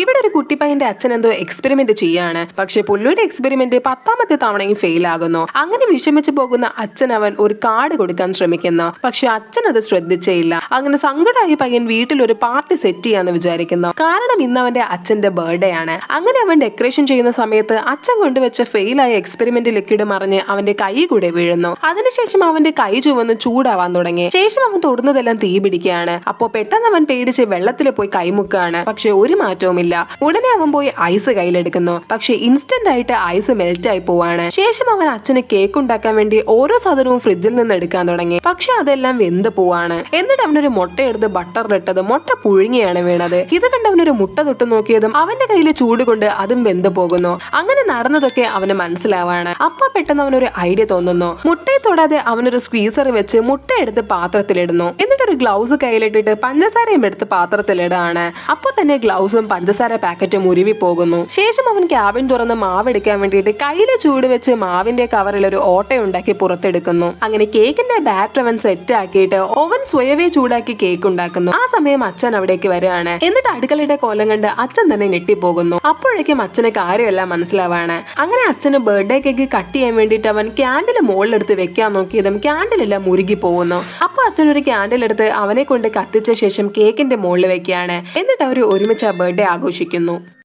ഇവിടെ ഒരു കുട്ടിപ്പയ്യന്റെ അച്ഛൻ എന്തോ എക്സ്പെരിമെന്റ് ചെയ്യാണ്. പക്ഷെ പുള്ളിയുടെ എക്സ്പെരിമെന്റ് 10ാമത്തെ തവണയും ഫെയിൽ ആകുന്നു. അങ്ങനെ വിഷമിച്ചു പോകുന്ന അച്ഛൻ അവൻ ഒരു കാർഡ് കൊടുക്കാൻ ശ്രമിക്കുന്നു. പക്ഷെ അച്ഛൻ അത് ശ്രദ്ധിച്ചേയില്ല. അങ്ങനെ സങ്കടമായി പയ്യൻ വീട്ടിൽ ഒരു പാർട്ടി സെറ്റ് ചെയ്യാന്ന് വിചാരിക്കുന്നു. കാരണം ഇന്ന് അവന്റെ അച്ഛന്റെ ബർത്ത്ഡേ ആണ്. അങ്ങനെ അവൻ ഡെക്കറേഷൻ ചെയ്യുന്ന സമയത്ത് അച്ഛൻ കൊണ്ടുവച്ച ഫെയിലായ എക്സ്പെരിമെന്റ് ലിക്വിഡ് മറിഞ്ഞ് അവന്റെ കൈ കൂടെ വീഴുന്നു. അതിനുശേഷം അവന്റെ കൈ ചുവന്ന് ചൂടാവാൻ തുടങ്ങി. ശേഷം അവൻ തൊടുന്നതെല്ലാം തീ പിടിക്കുകയാണ്. അപ്പോ പെട്ടെന്ന് അവൻ പേടിച്ച് വെള്ളത്തിൽ പോയി കൈമുക്കാണ്. പക്ഷെ ഒരു മാറ്റവുമില്ല. ഉടനെ അവൻ പോയി ഐസ് കയ്യിലെടുക്കുന്നു. പക്ഷെ ഇൻസ്റ്റന്റ് ആയിട്ട് ഐസ് മെൽറ്റ് ആയി പോവാണ്. ശേഷം അവൻ അച്ഛന് കേക്ക് ഉണ്ടാക്കാൻ വേണ്ടി ഓരോ സാധനവും ഫ്രിഡ്ജിൽ നിന്ന് എടുക്കാൻ തുടങ്ങി. പക്ഷെ അതെല്ലാം വെന്ത് പോവാണ്. എന്നിട്ട് അവനൊരു മുട്ട എടുത്ത് ബട്ടറിലിട്ടത് മുട്ട പുഴുങ്ങിയാണ് വീണത്. ഇത് കണ്ട് അവനൊരു മുട്ട തൊട്ട് നോക്കിയതും അവന്റെ കയ്യിൽ ചൂട് കൊണ്ട് അതും വെന്ത് പോകുന്നു. അങ്ങനെ നടന്നതൊക്കെ അവന് മനസ്സിലാവാണ്. അപ്പൊ പെട്ടെന്ന് അവനൊരു ഐഡിയ തോന്നുന്നു. മുട്ടയെ തൊടാതെ അവനൊരു സ്ക്വീസർ വെച്ച് മുട്ട എടുത്ത് പാത്രത്തിലിടുന്നു. എന്നിട്ടൊരു ഗ്ലൗസ് കയ്യിലിട്ടിട്ട് പഞ്ചസാരയും എടുത്ത് പാത്രത്തിലിടാണ്. അപ്പൊ തന്നെ ഗ്ലൗസും പഞ്ചസാര പാക്കറ്റും ഉരുവി പോകുന്നു. ശേഷം അവൻ ക്യാബിൻ തുറന്ന് മാവ് എടുക്കാൻ വേണ്ടിയിട്ട് കയ്യില് ചൂട് വെച്ച് മാവിന്റെ കവറിൽ ഒരു ഓട്ടയുണ്ടാക്കി പുറത്തെടുക്കുന്നു. അങ്ങനെ കേക്കിന്റെ ബാറ്റർ അവൻ സെറ്റ് ആക്കിയിട്ട് ഓവൻ സ്വയവേ ചൂടാക്കി കേക്ക് ഉണ്ടാക്കുന്നു. ആ സമയം അച്ഛൻ അവിടേക്ക് വരികയാണ്. എന്നിട്ട് അടുക്കളയുടെ കോലം കണ്ട് അച്ഛൻ തന്നെ ഞെട്ടിപ്പോകുന്നു. അപ്പോഴേക്കും അച്ഛന് കാര്യമെല്ലാം മനസ്സിലാവാണ്. അങ്ങനെ അച്ഛന് ബർത്ത്ഡേ കേക്ക് കട്ട് ചെയ്യാൻ വേണ്ടിയിട്ട് അവൻ ക്യാൻഡിൽ മുകളിലെടുത്ത് വെക്കാൻ നോക്കിയതും ക്യാൻഡിലെല്ലാം മുരുകി പോകുന്നു. അപ്പൊ അച്ഛനൊരു ക്യാൻഡിൽ എടുത്ത് അവനെ കൊണ്ട് കത്തിച്ച ശേഷം കേക്കിന്റെ മുകളിൽ വെക്കുകയാണ്. എന്നിട്ട് അവർ ഒരുമിച്ച് ആ ബർത്ത്ഡേ ആഘോഷിക്കുന്നു.